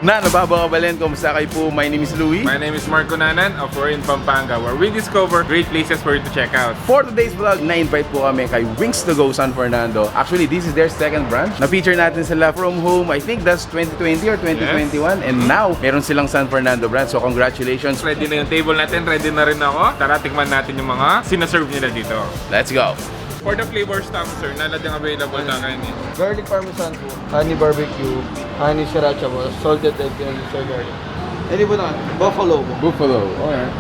Nababakabalin, kumusta kayo po? My name is Louie. My name is Marco Nanan of we're in Pampanga, where we discover great places for you to check out. For today's vlog, na-invite po kami kay Wings to Go San Fernando. Actually, this is their second branch. Na-feature natin sila from home, I think that's 2020 or 2021. Yes. And now, meron silang San Fernando branch. So, congratulations. Ready na yung table natin, ready na rin ako. Tara, tikman natin yung mga sinaserve nila dito. Let's go! For the flavors tam, sir, lahat yung available sa akin eh. Garlic parmesan po, honey barbecue, honey sriracha po, salted egg, and soy garlic. Hindi po na, buffalo po. Buffalo, alright.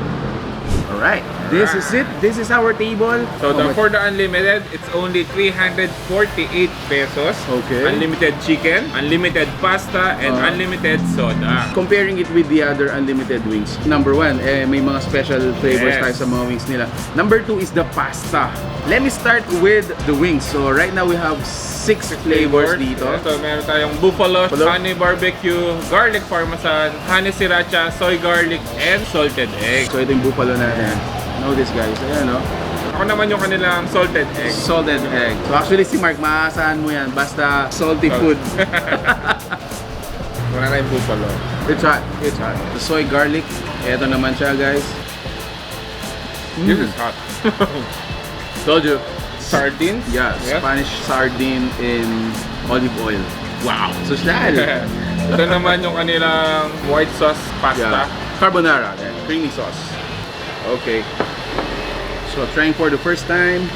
Alright, this is it. This is our table. So for the unlimited, it's only 348 pesos. Okay. Unlimited chicken, unlimited pasta, and unlimited soda. Comparing it with the other unlimited wings, number one, may mga special flavors Yes. tayo sa mga wings nila. Number two is the pasta. Let me start with the wings. So right now we have 6 flavors dito. So meron tayong buffalo, honey barbecue, garlic parmesan, honey sriracha, soy garlic, and salted egg. So ito yung buffalo natin. Know this guys, ayan no? Ako naman yung kanilang salted egg. Salted egg. So actually si Mark, maaasahan mo yan basta salty food. Wala na yung buffalo. It's hot, it's hot. The soy garlic, ito naman siya guys. This is hot. Told you. Sardines? Yeah, Yes. Spanish sardine in olive oil. Wow, social. Ito naman yung kanilang white sauce pasta. Yeah. Carbonara, yeah. Creamy sauce. Okay. So trying for the first time.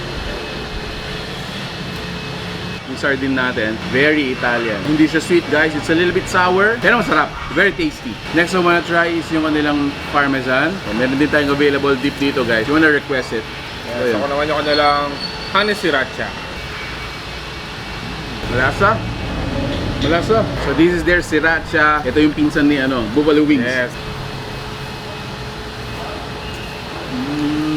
Yung sardine natin, very Italian. Hindi siya sweet guys, it's a little bit sour, pero masarap. Very tasty. Next I wanna try is yung kanilang parmesan. So, meron din tayong available dip dito guys. You wanna request it? Yes, ako naman yung kanilang honey sriracha. Malasa? Malasa. So this is their sriracha. Ito yung pinsan ni Buffalo Wings. Yes.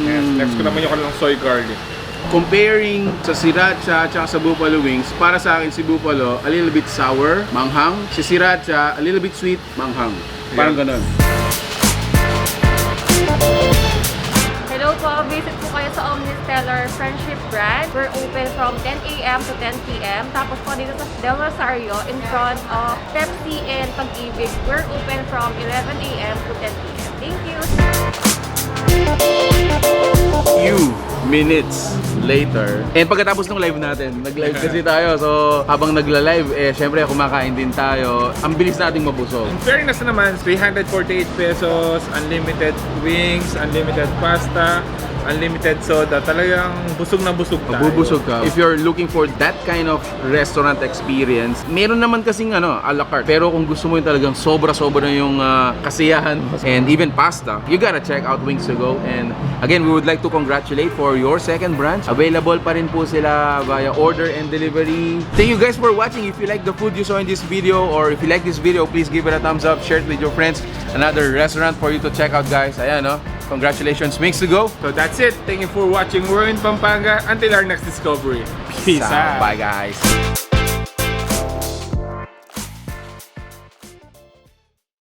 Yes. Next ko naman yung kanilang soy garlic. Comparing sa sriracha at sa buffalo wings, para sa akin si buffalo a little bit sour, manghang. Si sriracha a little bit sweet, manghang. Parang ganon. Hello po, visit po kayo sa Unli Friendship Brand. We're open from 10 a.m. to 10 p.m. Tapos po dito sa Rosario in front of Pepsi and Pag-ibig. We're open from 11 a.m. to 10 p.m. Thank you! Few minutes later. And pagkatapos ng live natin, nag-live kasi tayo. So, habang nagla-live, syempre kumakain din tayo. Ang bilis nating mabusog. In fairness naman, 348 pesos, unlimited wings, unlimited pasta, unlimited soda. Talagang busog na busog tayo. Mabubusog ka. If you're looking for that kind of restaurant experience, meron naman kasing a la carte. Pero kung gusto mo yung talagang sobra-sobra na yung kasiyahan and even pasta, you gotta check out Wings to Go. And again, we would like to congratulate for your second branch. Available pa rin po sila via order and delivery. Thank you guys for watching. If you like the food you saw in this video, or if you like this video, please give it a thumbs up, share it with your friends. Another restaurant for you to check out guys. Ayan congratulations, Wings to Go. So that's it. Thank you for watching. We're in Pampanga. Until our next discovery. Peace out. Bye guys.